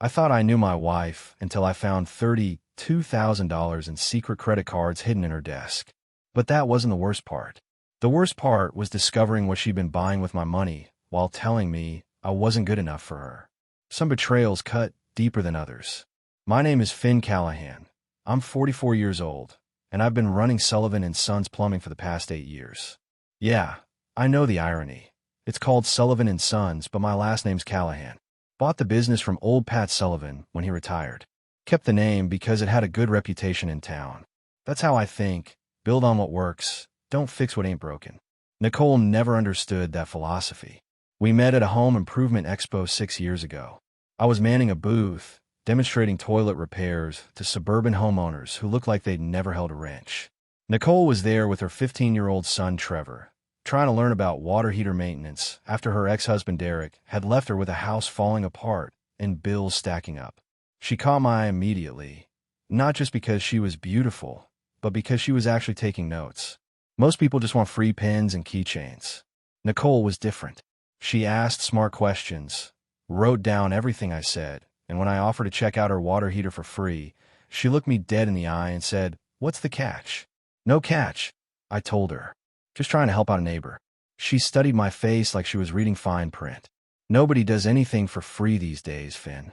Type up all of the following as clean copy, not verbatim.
I thought I knew my wife until I found $32,000 in secret credit cards hidden in her desk. But that wasn't the worst part. The worst part was discovering what she'd been buying with my money while telling me I wasn't good enough for her. Some betrayals cut deeper than others. My name is Finn Callahan. I'm 44 years old, and I've been running Sullivan & Sons Plumbing for the past 8 years. Yeah, I know the irony. It's called Sullivan & Sons, but my last name's Callahan. Bought the business from old Pat Sullivan when he retired. Kept the name because it had a good reputation in town. That's how I think. Build on what works. Don't fix what ain't broken. Nicole never understood that philosophy. We met at a home improvement expo 6 years ago. I was manning a booth, demonstrating toilet repairs to suburban homeowners who looked like they'd never held a wrench. Nicole was there with her 15-year-old son, Trevor, trying to learn about water heater maintenance after her ex-husband, Derek, had left her with a house falling apart and bills stacking up. She caught my eye immediately, not just because she was beautiful, but because she was actually taking notes. Most people just want free pens and keychains. Nicole was different. She asked smart questions, wrote down everything I said, and when I offered to check out her water heater for free, she looked me dead in the eye and said, "What's the catch?" "No catch," I told her. "Just trying to help out a neighbor." She studied my face like she was reading fine print. "Nobody does anything for free these days, Finn."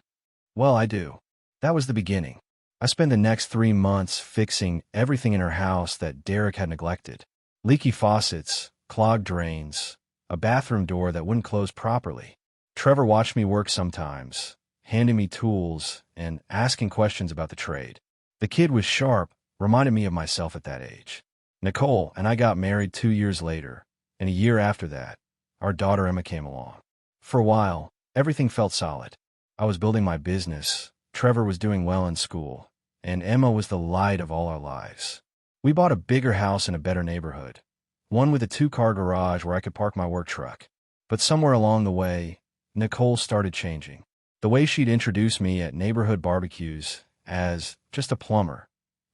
"Well, I do." That was the beginning. I spent the next 3 months fixing everything in her house that Derek had neglected. Leaky faucets, clogged drains, a bathroom door that wouldn't close properly. Trevor watched me work sometimes, handing me tools and asking questions about the trade. The kid was sharp, reminded me of myself at that age. Nicole and I got married 2 years later, and a year after that, our daughter Emma came along. For a while, everything felt solid. I was building my business, Trevor was doing well in school, and Emma was the light of all our lives. We bought a bigger house in a better neighborhood, one with a 2-car garage where I could park my work truck. But somewhere along the way, Nicole started changing. The way she'd introduce me at neighborhood barbecues as just a plumber,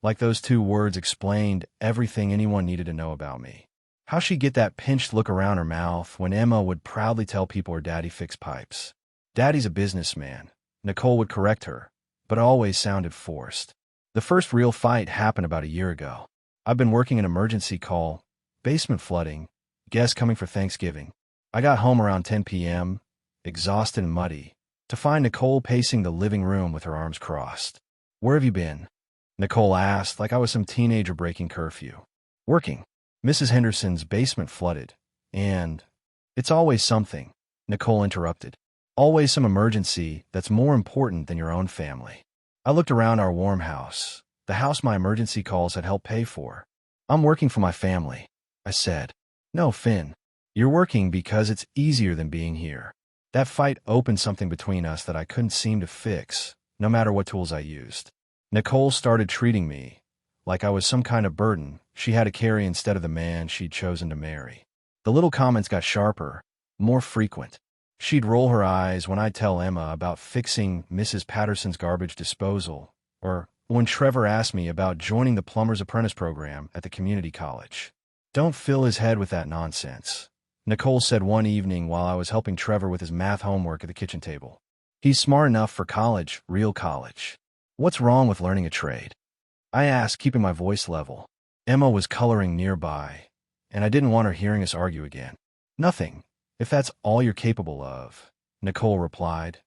like those 2 words explained everything anyone needed to know about me. How she'd get that pinched look around her mouth when Emma would proudly tell people her daddy fixed pipes. "Daddy's a businessman," Nicole would correct her, but it always sounded forced. The first real fight happened about a year ago. I've been working an emergency call, basement flooding, guests coming for Thanksgiving. I got home around 10 p.m., exhausted and muddy, to find Nicole pacing the living room with her arms crossed. "Where have you been?" Nicole asked like I was some teenager breaking curfew. "Working. Mrs. Henderson's basement flooded, and—" "It's always something," Nicole interrupted. "Always some emergency that's more important than your own family." I looked around our warm house, the house my emergency calls had helped pay for. "I'm working for my family," I said. "No, Finn. You're working because it's easier than being here." That fight opened something between us that I couldn't seem to fix, no matter what tools I used. Nicole started treating me like I was some kind of burden she had to carry instead of the man she'd chosen to marry. The little comments got sharper, more frequent. She'd roll her eyes when I'd tell Emma about fixing Mrs. Patterson's garbage disposal, or when Trevor asked me about joining the plumber's apprentice program at the community college. "Don't fill his head with that nonsense," Nicole said one evening while I was helping Trevor with his math homework at the kitchen table. "He's smart enough for college, real college. What's wrong with learning a trade?" I asked, keeping my voice level. Emma was coloring nearby, and I didn't want her hearing us argue again. "Nothing, if that's all you're capable of," Nicole replied,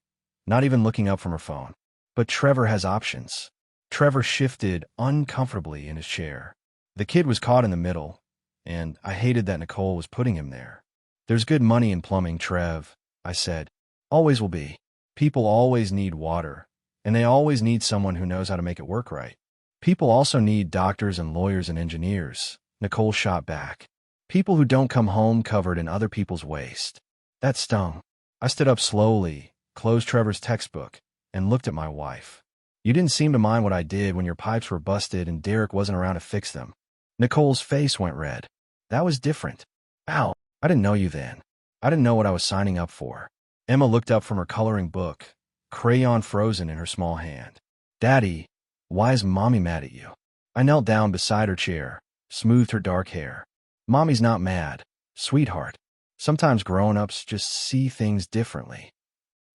not even looking up from her phone. "But Trevor has options." Trevor shifted uncomfortably in his chair. The kid was caught in the middle, and I hated that Nicole was putting him there. "There's good money in plumbing, Trev," I said. "Always will be. People always need water, and they always need someone who knows how to make it work right. People also need doctors and lawyers and engineers," Nicole shot back. "People who don't come home covered in other people's waste." That stung. I stood up slowly, closed Trevor's textbook, and looked at my wife. "You didn't seem to mind what I did when your pipes were busted and Derek wasn't around to fix them." Nicole's face went red. "That was different." "Ow, I didn't know you then. I didn't know what I was signing up for." Emma looked up from her coloring book, crayon frozen in her small hand. "Daddy, why is Mommy mad at you?" I knelt down beside her chair, smoothed her dark hair. "Mommy's not mad, sweetheart. Sometimes grown-ups just see things differently."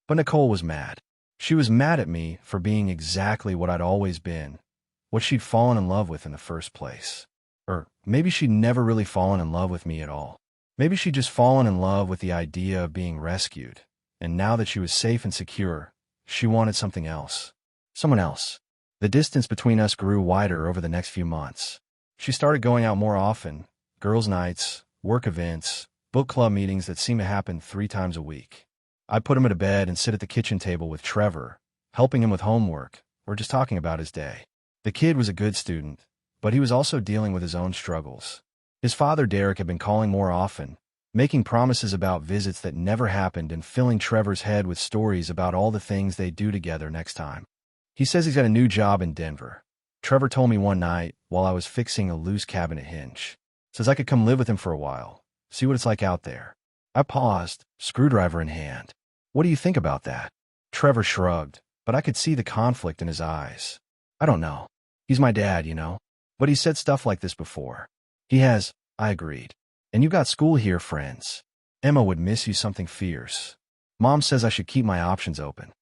But Nicole was mad. She was mad at me for being exactly what I'd always been, what she'd fallen in love with in the first place. Or maybe she'd never really fallen in love with me at all. Maybe she'd just fallen in love with the idea of being rescued, and now that she was safe and secure, she wanted something else. Someone else. The distance between us grew wider over the next few months. She started going out more often, girls' nights, work events, book club meetings that seemed to happen 3 times a week. I'd put him to bed and sit at the kitchen table with Trevor, helping him with homework, or just talking about his day. The kid was a good student, but he was also dealing with his own struggles. His father, Derek, had been calling more often, making promises about visits that never happened and filling Trevor's head with stories about all the things they'd do together next time. He says he's got a new job in Denver. Trevor told me one night while I was fixing a loose cabinet hinge. Says I could come live with him for a while, see what it's like out there. I paused, screwdriver in hand. What do you think about that? Trevor shrugged, but I could see the conflict in his eyes. I don't know. He's my dad, you know. But he's said stuff like this before. He has, I agreed. And you got school here, friends. Emma would miss you something fierce. Mom says I should keep my options open.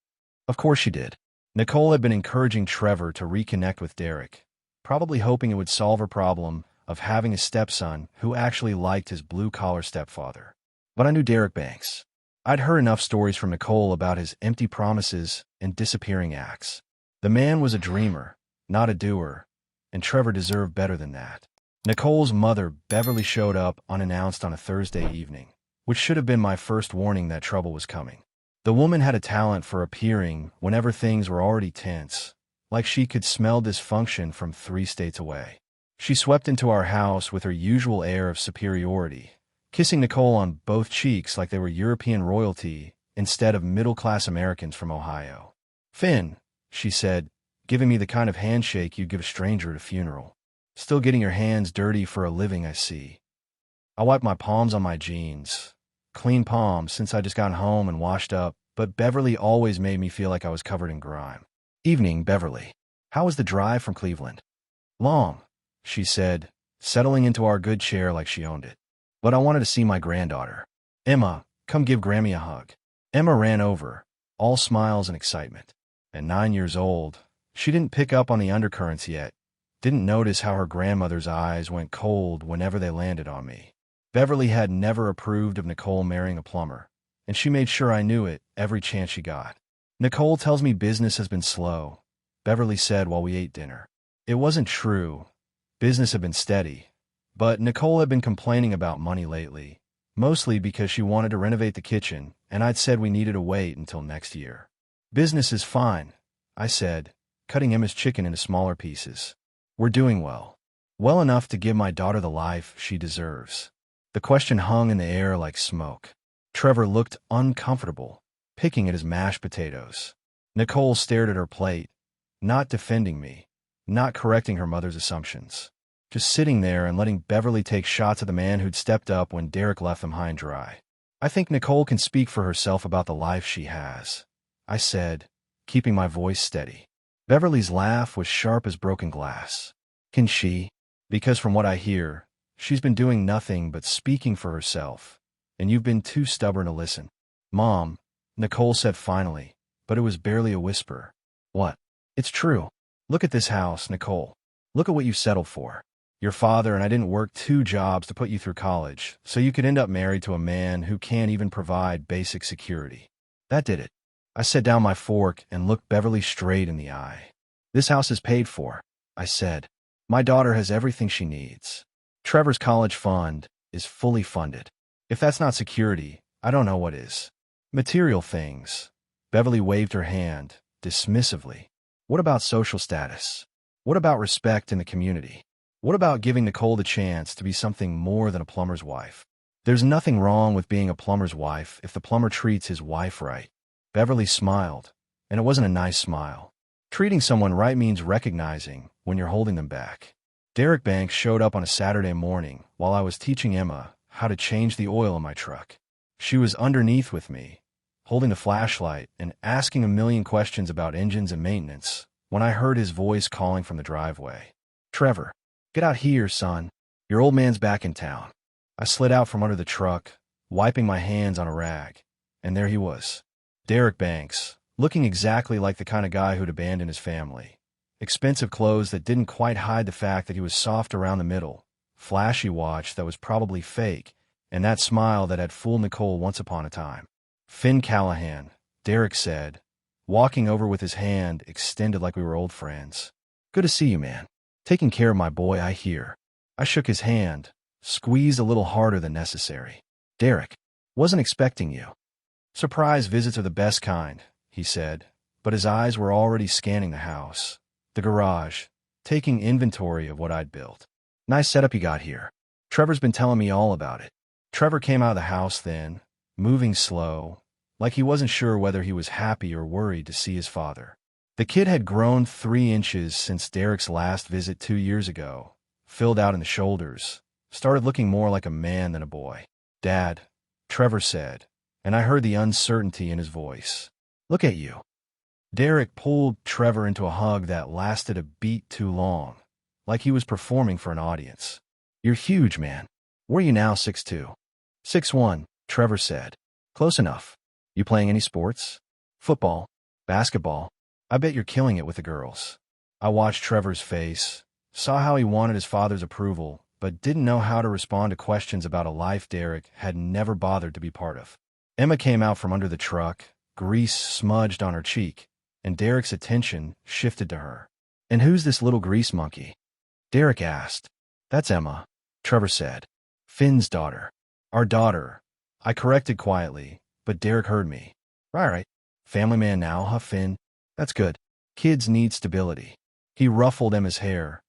Of course she did. Nicole had been encouraging Trevor to reconnect with Derek, probably hoping it would solve her problem of having a stepson who actually liked his blue-collar stepfather. But I knew Derek Banks. I'd heard enough stories from Nicole about his empty promises and disappearing acts. The man was a dreamer, not a doer, and Trevor deserved better than that. Nicole's mother, Beverly, showed up unannounced on a Thursday evening, which should have been my first warning that trouble was coming. The woman had a talent for appearing whenever things were already tense, like she could smell dysfunction from 3 states away. She swept into our house with her usual air of superiority, kissing Nicole on both cheeks like they were European royalty instead of middle-class Americans from Ohio. "Finn," she said, giving me the kind of handshake you'd give a stranger at a funeral. "Still getting your hands dirty for a living, I see." I wiped my palms on my jeans. Clean palms since I just gotten home and washed up, but Beverly always made me feel like I was covered in grime. "Evening, Beverly. How was the drive from Cleveland?" "Long," she said, settling into our good chair like she owned it. "But I wanted to see my granddaughter. Emma, come give Grammy a hug." Emma ran over, all smiles and excitement. At 9 years old, she didn't pick up on the undercurrents yet, didn't notice how her grandmother's eyes went cold whenever they landed on me. Beverly had never approved of Nicole marrying a plumber, and she made sure I knew it every chance she got. "Nicole tells me business has been slow," Beverly said while we ate dinner. It wasn't true. Business had been steady, but Nicole had been complaining about money lately, mostly because she wanted to renovate the kitchen, and I'd said we needed to wait until next year. "Business is fine," I said, cutting Emma's chicken into smaller pieces. "We're doing well. Well enough to give my daughter the life she deserves." The question hung in the air like smoke. Trevor looked uncomfortable, picking at his mashed potatoes. Nicole stared at her plate, not defending me, not correcting her mother's assumptions, just sitting there and letting Beverly take shots at the man who'd stepped up when Derek left them high and dry. "I think Nicole can speak for herself about the life she has," I said, keeping my voice steady. Beverly's laugh was sharp as broken glass. "Can she? Because from what I hear, she's been doing nothing but speaking for herself, and you've been too stubborn to listen." "Mom," Nicole said finally, but it was barely a whisper. "What?" "It's true. Look at this house, Nicole. Look at what you've settled for. Your father and I didn't work 2 jobs to put you through college, so you could end up married to a man who can't even provide basic security. That did it." I set down my fork and looked Beverly straight in the eye. "This house is paid for," I said. "My daughter has everything she needs. Trevor's college fund is fully funded. If that's not security, I don't know what is." "Material things." Beverly waved her hand, dismissively. "What about social status? What about respect in the community? What about giving Nicole the chance to be something more than a plumber's wife? There's nothing wrong with being a plumber's wife if the plumber treats his wife right." Beverly smiled, and it wasn't a nice smile. Treating someone right means recognizing when you're holding them back. Derek Banks showed up on a Saturday morning while I was teaching Emma how to change the oil in my truck. She was underneath with me, holding the flashlight and asking a million questions about engines and maintenance, when I heard his voice calling from the driveway. "Trevor, get out here, son. Your old man's back in town." I slid out from under the truck, wiping my hands on a rag, and there he was. Derek Banks, looking exactly like the kind of guy who'd abandoned his family. Expensive clothes that didn't quite hide the fact that he was soft around the middle, flashy watch that was probably fake, and that smile that had fooled Nicole once upon a time. "Finn Callahan," Derek said, walking over with his hand extended like we were old friends. "Good to see you, man. Taking care of my boy, I hear." I shook his hand, squeezed a little harder than necessary. "Derek, wasn't expecting you." "Surprise visits are the best kind," he said, but his eyes were already scanning the house, the garage, taking inventory of what I'd built. "Nice setup you got here. Trevor's been telling me all about it." Trevor came out of the house then, moving slow, like he wasn't sure whether he was happy or worried to see his father. The kid had grown 3 inches since Derek's last visit 2 years ago, filled out in the shoulders, started looking more like a man than a boy. "Dad," Trevor said, and I heard the uncertainty in his voice. "Look at you." Derek pulled Trevor into a hug that lasted a beat too long, like he was performing for an audience. "You're huge, man. What are you now, 6'2"? 6'1", Trevor said. "Close enough. You playing any sports? Football? Basketball? I bet you're killing it with the girls." I watched Trevor's face, saw how he wanted his father's approval, but didn't know how to respond to questions about a life Derek had never bothered to be part of. Emma came out from under the truck, grease smudged on her cheek, and Derek's attention shifted to her. "And who's this little grease monkey?" Derek asked. "That's Emma," Trevor said. "Finn's daughter." "Our daughter," I corrected quietly, but Derek heard me. Right. Family man now, huh, Finn? That's good. Kids need stability." He ruffled Emma's hair,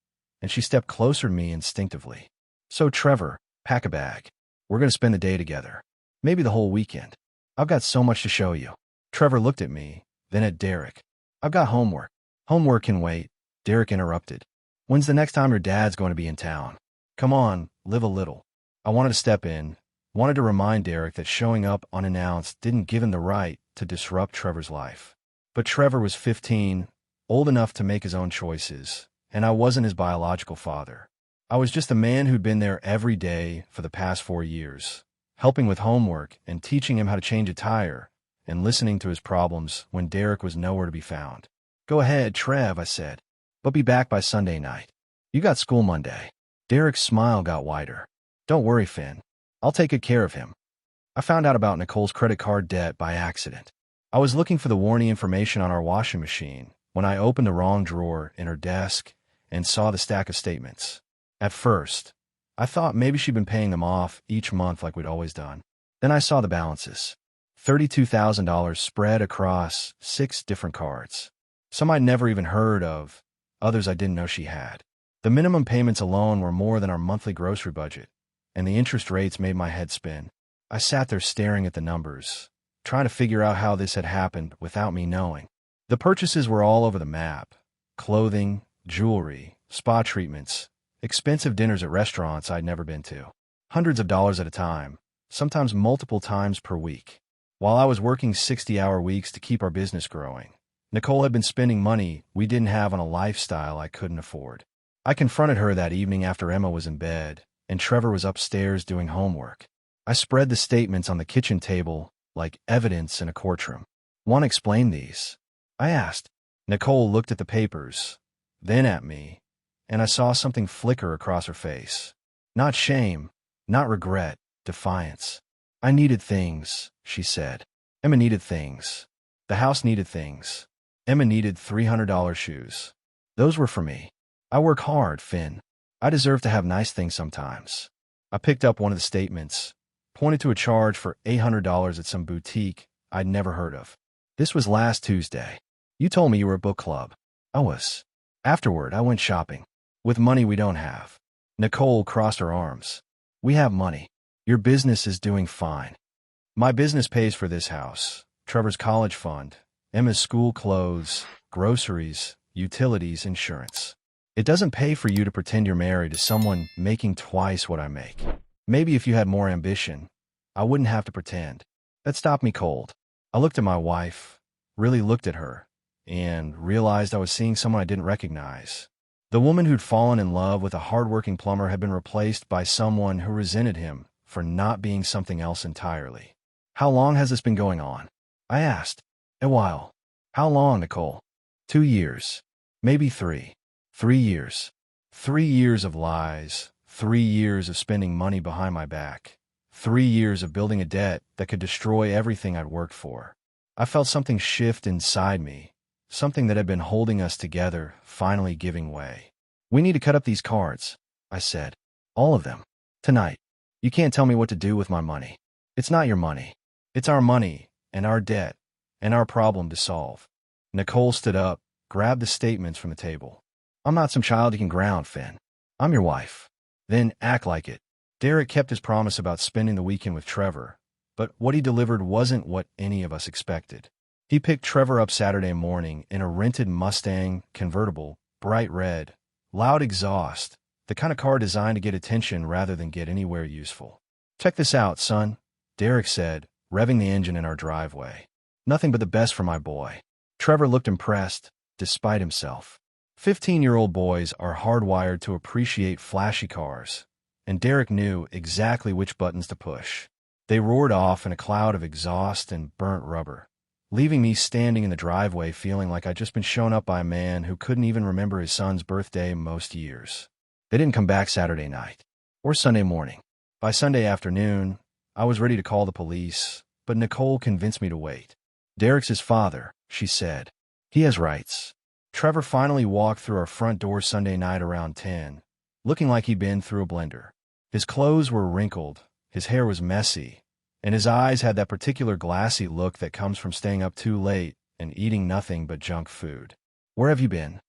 and she stepped closer to me instinctively. "So, Trevor, pack a bag. We're going to spend the day together. Maybe the whole weekend. I've got so much to show you." Trevor looked at me, then at Derek. "I've got homework." "Homework can wait," Derek interrupted. "When's the next time your dad's going to be in town? Come on, live a little." I wanted to step in, wanted to remind Derek that showing up unannounced didn't give him the right to disrupt Trevor's life. But Trevor was 15, old enough to make his own choices, and I wasn't his biological father. I was just a man who'd been there every day for the past 4 years, helping with homework and teaching him how to change a tire, and listening to his problems when Derek was nowhere to be found. "Go ahead, Trev," I said, "but be back by Sunday night. You got school Monday." Derek's smile got wider. "Don't worry, Finn. I'll take good care of him." I found out about Nicole's credit card debt by accident. I was looking for the warranty information on our washing machine when I opened the wrong drawer in her desk and saw the stack of statements. At first, I thought maybe she'd been paying them off each month like we'd always done. Then I saw the balances. $32,000 spread across 6 different cards. Some I'd never even heard of, others I didn't know she had. The minimum payments alone were more than our monthly grocery budget, and the interest rates made my head spin. I sat there staring at the numbers, trying to figure out how this had happened without me knowing. The purchases were all over the map: clothing, jewelry, spa treatments, expensive dinners at restaurants I'd never been to. Hundreds of dollars at a time, sometimes multiple times per week. While I was working 60-hour weeks to keep our business growing, Nicole had been spending money we didn't have on a lifestyle I couldn't afford. I confronted her that evening after Emma was in bed, and Trevor was upstairs doing homework. I spread the statements on the kitchen table like evidence in a courtroom. "Want to explain these?" I asked. Nicole looked at the papers, then at me, and I saw something flicker across her face. Not shame, not regret, defiance. "I needed things," she said. "Emma needed things. The house needed things. Emma needed $300 shoes. Those were for me. I work hard, Finn. I deserve to have nice things sometimes." I picked up one of the statements, pointed to a charge for $800 at some boutique I'd never heard of. "This was last Tuesday. You told me you were at book club." I was. "Afterward, I went shopping. With money we don't have." Nicole crossed her arms. "We have money. Your business is doing fine." "My business pays for this house, Trevor's college fund, Emma's school clothes, groceries, utilities, insurance. It doesn't pay for you to pretend you're married to someone making twice what I make. Maybe if you had more ambition, I wouldn't have to pretend." That stopped me cold. I looked at my wife, really looked at her, and realized I was seeing someone I didn't recognize. The woman who'd fallen in love with a hardworking plumber had been replaced by someone who resented him for not being something else entirely. "How long has this been going on?" I asked. "A while. How long, Nicole? 2 years. Maybe 3. 3 years. 3 years of lies. 3 years of spending money behind my back. 3 years of building a debt that could destroy everything I'd worked for. I felt something shift inside me, something that had been holding us together, finally giving way. We need to cut up these cards, I said. All of them. Tonight. You can't tell me what to do with my money. It's not your money. It's our money, and our debt, and our problem to solve. Nicole stood up, grabbed the statements from the table. I'm not some child you can ground, Finn. I'm your wife. Then act like it. Derek kept his promise about spending the weekend with Trevor, but what he delivered wasn't what any of us expected. He picked Trevor up Saturday morning in a rented Mustang convertible, bright red, loud exhaust, the kind of car designed to get attention rather than get anywhere useful. Check this out, son, Derek said, revving the engine in our driveway. Nothing but the best for my boy. Trevor looked impressed, despite himself. 15-year-old boys are hardwired to appreciate flashy cars, and Derek knew exactly which buttons to push. They roared off in a cloud of exhaust and burnt rubber, leaving me standing in the driveway feeling like I'd just been shown up by a man who couldn't even remember his son's birthday most years. They didn't come back Saturday night, or Sunday morning. By Sunday afternoon, I was ready to call the police, but Nicole convinced me to wait. Derek's his father, she said. He has rights. Trevor finally walked through our front door Sunday night around 10, looking like he'd been through a blender. His clothes were wrinkled, his hair was messy, and his eyes had that particular glassy look that comes from staying up too late and eating nothing but junk food. Where have you been?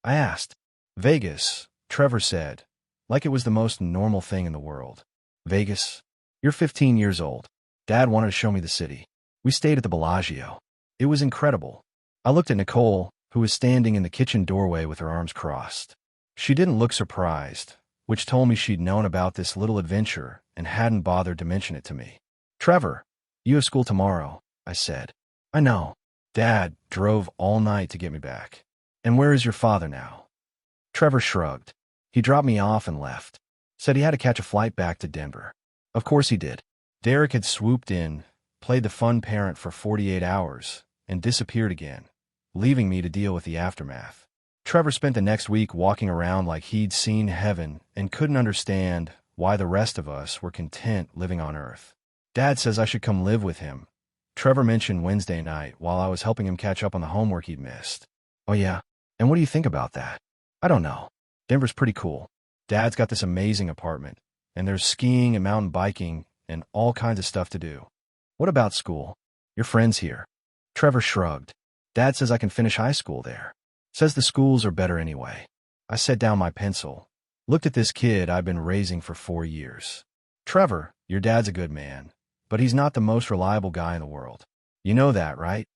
I asked. Vegas, Trevor said, like it was the most normal thing in the world. Vegas? You're 15 years old. Dad wanted to show me the city. We stayed at the Bellagio. It was incredible. I looked at Nicole, who was standing in the kitchen doorway with her arms crossed. She didn't look surprised, which told me she'd known about this little adventure and hadn't bothered to mention it to me. Trevor, you have school tomorrow, I said. I know. Dad drove all night to get me back. And where is your father now? Trevor shrugged. He dropped me off and left. Said he had to catch a flight back to Denver. Of course he did. Derek had swooped in, played the fun parent for 48 hours, and disappeared again, leaving me to deal with the aftermath. Trevor spent the next week walking around like he'd seen heaven and couldn't understand why the rest of us were content living on Earth. Dad says I should come live with him, Trevor mentioned Wednesday night while I was helping him catch up on the homework he'd missed. Oh yeah? And what do you think about that? I don't know. Denver's pretty cool. Dad's got this amazing apartment, and there's skiing and mountain biking and all kinds of stuff to do. What about school? Your friends here? Trevor shrugged. Dad says I can finish high school there. Says the schools are better anyway. I set down my pencil, looked at this kid I've been raising for 4 years. Trevor, your dad's a good man, but he's not the most reliable guy in the world. You know that, right?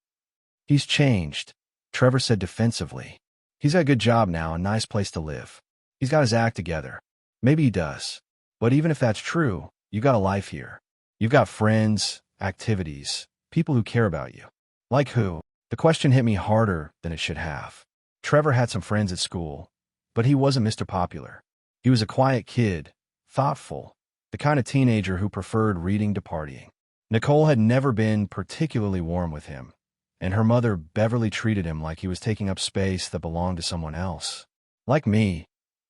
He's changed, Trevor said defensively. He's got a good job now, a nice place to live. He's got his act together. Maybe he does. But even if that's true, you've got a life here. You've got friends, activities, people who care about you. Like who? The question hit me harder than it should have. Trevor had some friends at school, but he wasn't Mr. Popular. He was a quiet kid, thoughtful, the kind of teenager who preferred reading to partying. Nicole had never been particularly warm with him, and her mother, Beverly, treated him like he was taking up space that belonged to someone else. Like me,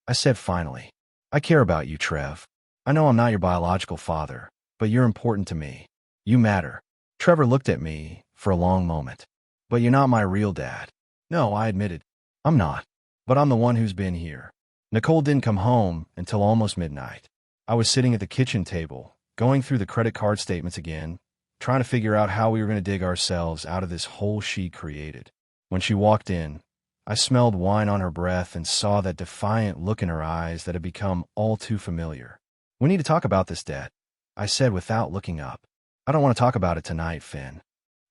I said finally, I care about you, Trev. I know I'm not your biological father, but you're important to me. You matter. Trevor looked at me for a long moment. But you're not my real dad. No, I admitted. I'm not. But I'm the one who's been here. Nicole didn't come home until almost midnight. I was sitting at the kitchen table, going through the credit card statements again, trying to figure out how we were going to dig ourselves out of this hole she created. When she walked in, I smelled wine on her breath and saw that defiant look in her eyes that had become all too familiar. We need to talk about this debt, I said without looking up. I don't want to talk about it tonight, Finn.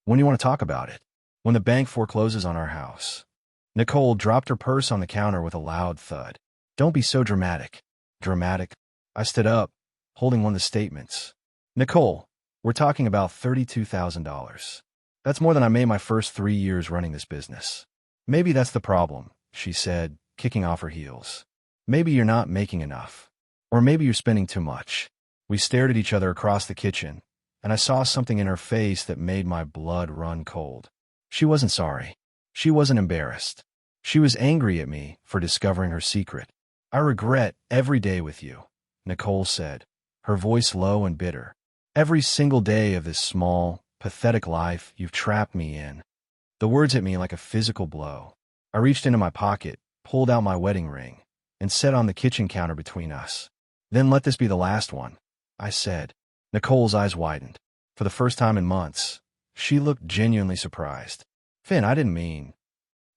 When do you want to talk about it? When the bank forecloses on our house. Nicole dropped her purse on the counter with a loud thud. Don't be so dramatic. Dramatic? I stood up, holding one of the statements. Nicole, we're talking about $32,000. That's more than I made my first 3 years running this business. Maybe that's the problem, she said, kicking off her heels. Maybe you're not making enough. Or maybe you're spending too much. We stared at each other across the kitchen, and I saw something in her face that made my blood run cold. She wasn't sorry. She wasn't embarrassed. She was angry at me for discovering her secret. I regret every day with you, Nicole said, her voice low and bitter. Every single day of this small, pathetic life you've trapped me in. The words hit me like a physical blow. I reached into my pocket, pulled out my wedding ring, and set on the kitchen counter between us. Then let this be the last one, I said. Nicole's eyes widened. For the first time in months, she looked genuinely surprised. Finn, I didn't mean.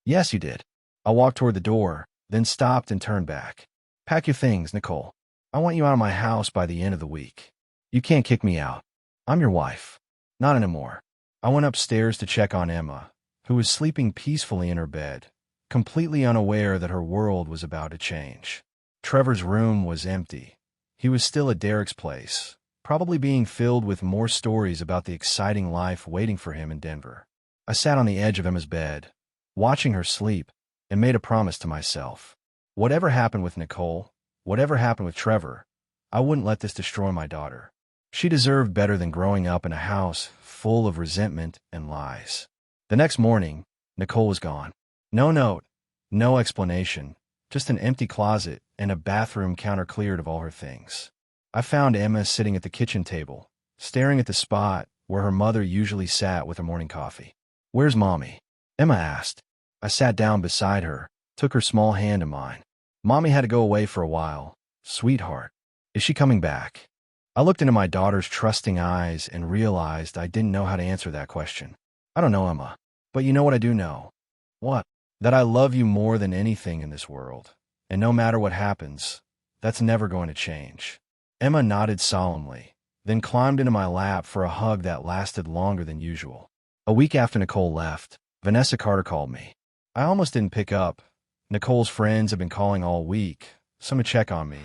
Yes, you did. I walked toward the door, then stopped and turned back. Pack your things, Nicole. I want you out of my house by the end of the week. You can't kick me out. I'm your wife. Not anymore. I went upstairs to check on Emma, who was sleeping peacefully in her bed, completely unaware that her world was about to change. Trevor's room was empty. He was still at Derek's place, probably being filled with more stories about the exciting life waiting for him in Denver. I sat on the edge of Emma's bed, watching her sleep, and made a promise to myself. Whatever happened with Nicole, whatever happened with Trevor, I wouldn't let this destroy my daughter. She deserved better than growing up in a house full of resentment and lies. The next morning, Nicole was gone. No note, no explanation, just an empty closet and a bathroom counter cleared of all her things. I found Emma sitting at the kitchen table, staring at the spot where her mother usually sat with her morning coffee. Where's Mommy? Emma asked. I sat down beside her, took her small hand in mine. Mommy had to go away for a while. Sweetheart, is she coming back? I looked into my daughter's trusting eyes and realized I didn't know how to answer that question. I don't know, Emma, but you know what I do know? What? That I love you more than anything in this world, and no matter what happens, that's never going to change. Emma nodded solemnly, then climbed into my lap for a hug that lasted longer than usual. A week after Nicole left, Vanessa Carter called me. I almost didn't pick up. Nicole's friends have been calling all week, some to check on me,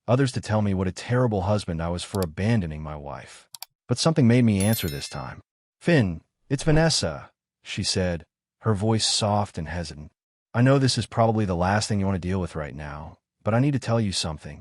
others to tell me what a terrible husband I was for abandoning my wife. But something made me answer this time. Finn, it's Vanessa, she said, her voice soft and hesitant. I know this is probably the last thing you want to deal with right now, but I need to tell you something.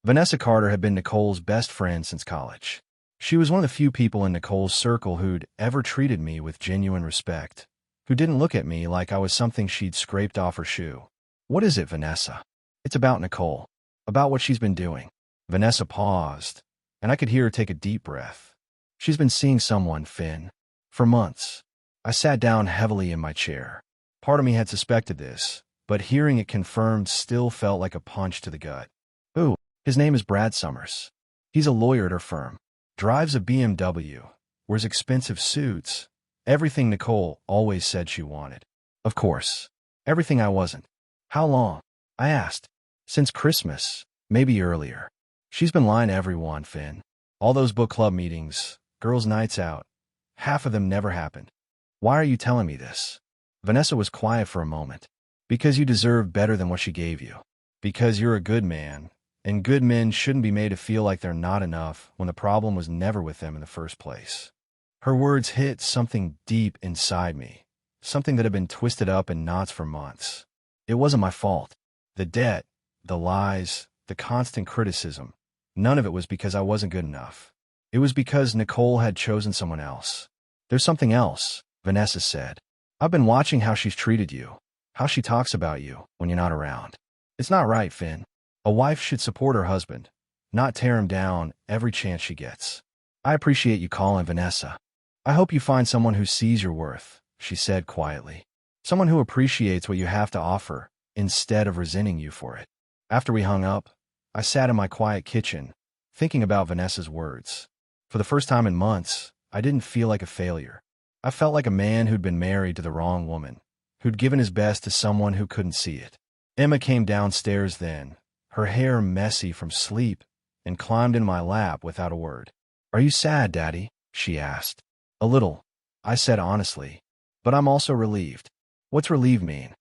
Vanessa Carter had been Nicole's best friend since college. She was one of the few people in Nicole's circle who'd ever treated me with genuine respect, who didn't look at me like I was something she'd scraped off her shoe. What is it, Vanessa? It's about Nicole, about what she's been doing. Vanessa paused, and I could hear her take a deep breath. She's been seeing someone, Finn, for months. I sat down heavily in my chair. Part of me had suspected this, but hearing it confirmed still felt like a punch to the gut. Ooh, his name is Brad Summers. He's a lawyer at her firm, drives a BMW, wears expensive suits, everything Nicole always said she wanted. Of course, everything I wasn't. How long? I asked. Since Christmas, maybe earlier. She's been lying to everyone, Finn. All those book club meetings, girls' nights out, half of them never happened. Why are you telling me this? Vanessa was quiet for a moment. Because you deserve better than what she gave you. Because you're a good man, and good men shouldn't be made to feel like they're not enough when the problem was never with them in the first place. Her words hit something deep inside me, something that had been twisted up in knots for months. It wasn't my fault. The debt, the lies, the constant criticism, none of it was because I wasn't good enough. It was because Nicole had chosen someone else. There's something else, Vanessa said. I've been watching how she's treated you, how she talks about you when you're not around. It's not right, Finn. A wife should support her husband, not tear him down every chance she gets. I appreciate you calling, Vanessa. I hope you find someone who sees your worth, she said quietly. Someone who appreciates what you have to offer instead of resenting you for it. After we hung up, I sat in my quiet kitchen, thinking about Vanessa's words. For the first time in months, I didn't feel like a failure. I felt like a man who'd been married to the wrong woman, who'd given his best to someone who couldn't see it. Emma came downstairs then, her hair messy from sleep, and climbed in my lap without a word. Are you sad, Daddy? She asked. A little, I said honestly, but I'm also relieved. What's relieved mean?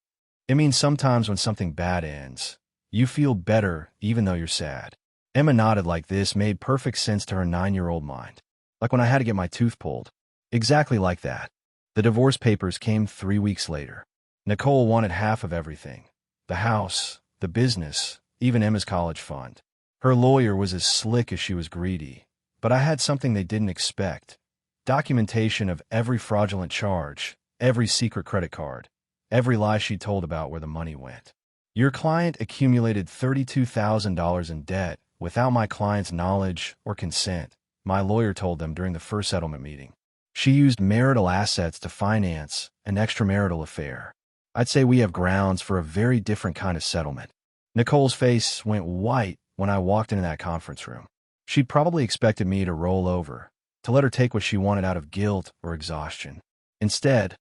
It means sometimes when something bad ends, you feel better even though you're sad. Emma nodded like this made perfect sense to her 9-year-old mind. Like when I had to get my tooth pulled. Exactly like that. The divorce papers came 3 weeks later. Nicole wanted half of everything. The house, the business, even Emma's college fund. Her lawyer was as slick as she was greedy, but I had something they didn't expect. Documentation of every fraudulent charge, every secret credit card, Every lie she told about where the money went. Your client accumulated $32,000 in debt without my client's knowledge or consent, my lawyer told them during the first settlement meeting. She used marital assets to finance an extramarital affair. I'd say we have grounds for a very different kind of settlement. Nicole's face went white when I walked into that conference room. She'd probably expected me to roll over, to let her take what she wanted out of guilt or exhaustion. Instead,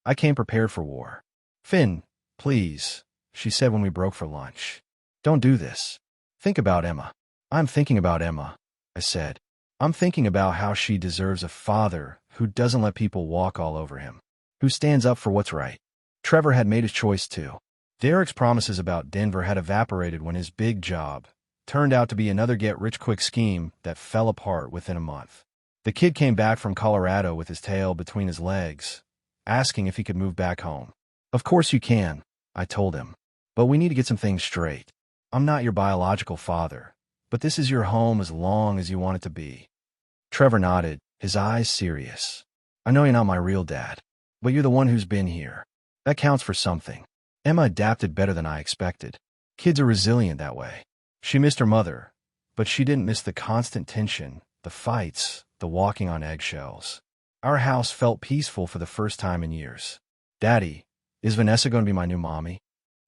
I came prepared for war. "Finn, please," she said when we broke for lunch. "Don't do this. Think about Emma." "I'm thinking about Emma," I said. "I'm thinking about how she deserves a father who doesn't let people walk all over him, who stands up for what's right." Trevor had made his choice too. Derek's promises about Denver had evaporated when his big job turned out to be another get-rich-quick scheme that fell apart within a month. The kid came back from Colorado with his tail between his legs, asking if he could move back home. "Of course you can," I told him. "But we need to get some things straight. I'm not your biological father, but this is your home as long as you want it to be." Trevor nodded, his eyes serious. "I know you're not my real dad, but you're the one who's been here. That counts for something." Emma adapted better than I expected. Kids are resilient that way. She missed her mother, but she didn't miss the constant tension, the fights, the walking on eggshells. Our house felt peaceful for the first time in years. "Daddy, is Vanessa going to be my new mommy?"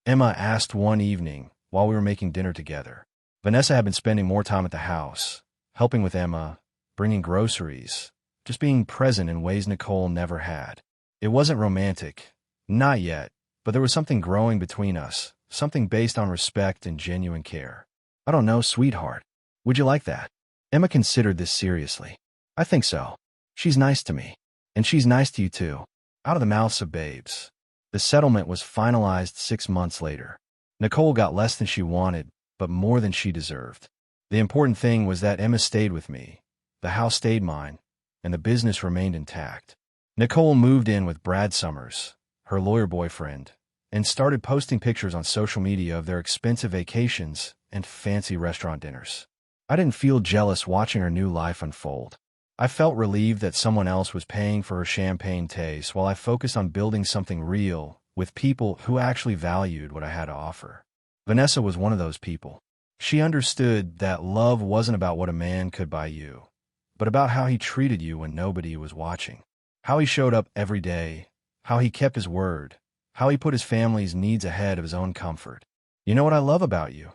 Emma asked one evening while we were making dinner together. Vanessa had been spending more time at the house, helping with Emma, bringing groceries, just being present in ways Nicole never had. It wasn't romantic, not yet, but there was something growing between us, something based on respect and genuine care. "I don't know, sweetheart. Would you like that?" Emma considered this seriously. "I think so. She's nice to me. And she's nice to you too." Out of the mouths of babes. The settlement was finalized 6 months later. Nicole got less than she wanted, but more than she deserved. The important thing was that Emma stayed with me, the house stayed mine, and the business remained intact. Nicole moved in with Brad Summers, her lawyer boyfriend, and started posting pictures on social media of their expensive vacations and fancy restaurant dinners. I didn't feel jealous watching her new life unfold. I felt relieved that someone else was paying for her champagne taste while I focused on building something real with people who actually valued what I had to offer. Vanessa was one of those people. She understood that love wasn't about what a man could buy you, but about how he treated you when nobody was watching. How he showed up every day, how he kept his word, how he put his family's needs ahead of his own comfort. "You know what I love about you?"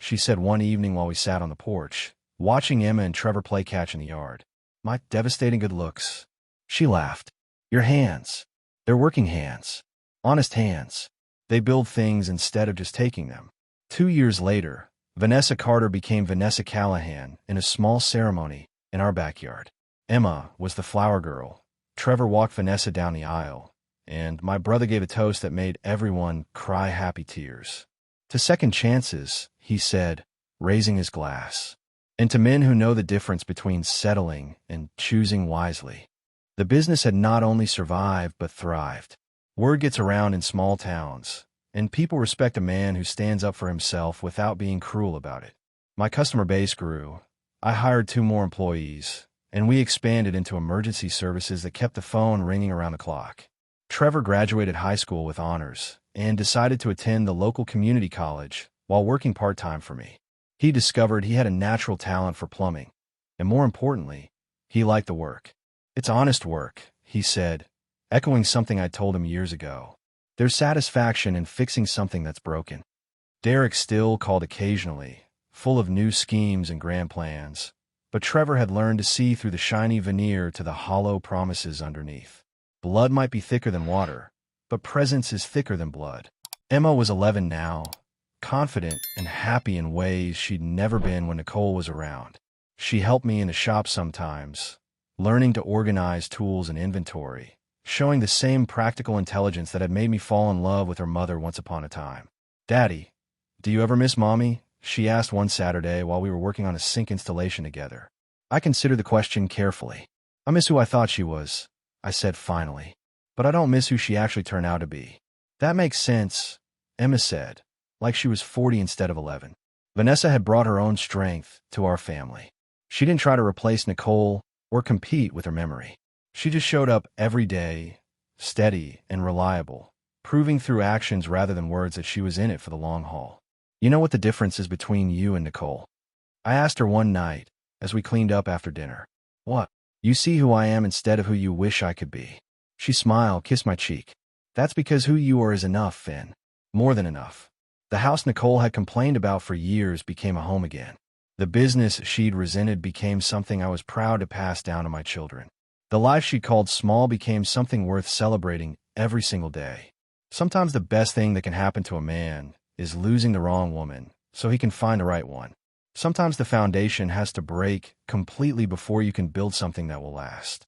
she said one evening while we sat on the porch, watching Emma and Trevor play catch in the yard. "My devastating good looks." She laughed. "Your hands. They're working hands. Honest hands. They build things instead of just taking them." 2 years later, Vanessa Carter became Vanessa Callahan in a small ceremony in our backyard. Emma was the flower girl. Trevor walked Vanessa down the aisle, and my brother gave a toast that made everyone cry happy tears. "To second chances," he said, raising his glass. "And to men who know the difference between settling and choosing wisely." The business had not only survived but thrived. Word gets around in small towns, and people respect a man who stands up for himself without being cruel about it. My customer base grew. I hired 2 more employees, and we expanded into emergency services that kept the phone ringing around the clock. Trevor graduated high school with honors and decided to attend the local community college while working part-time for me. He discovered he had a natural talent for plumbing, and more importantly, he liked the work. "It's honest work," he said, echoing something I told him years ago. "There's satisfaction in fixing something that's broken." Derek still called occasionally, full of new schemes and grand plans, but Trevor had learned to see through the shiny veneer to the hollow promises underneath. Blood might be thicker than water, but presence is thicker than blood. Emma was 11 now, confident and happy in ways she'd never been when Nicole was around. She helped me in the shop sometimes, learning to organize tools and inventory, showing the same practical intelligence that had made me fall in love with her mother once upon a time. "Daddy, do you ever miss Mommy?" she asked one Saturday while we were working on a sink installation together. I considered the question carefully. "I miss who I thought she was," I said finally, "but I don't miss who she actually turned out to be." "That makes sense," Emma said, like she was 40 instead of 11. Vanessa had brought her own strength to our family. She didn't try to replace Nicole or compete with her memory. She just showed up every day, steady and reliable, proving through actions rather than words that she was in it for the long haul. You know what the difference is between you and Nicole? I asked her one night, as we cleaned up after dinner. What? You see who I am instead of who you wish I could be. She smiled, kissed my cheek. That's because who you are is enough, Finn. More than enough. The house Nicole had complained about for years became a home again. The business she'd resented became something I was proud to pass down to my children. The life she called small became something worth celebrating every single day. Sometimes the best thing that can happen to a man is losing the wrong woman so he can find the right one. Sometimes the foundation has to break completely before you can build something that will last.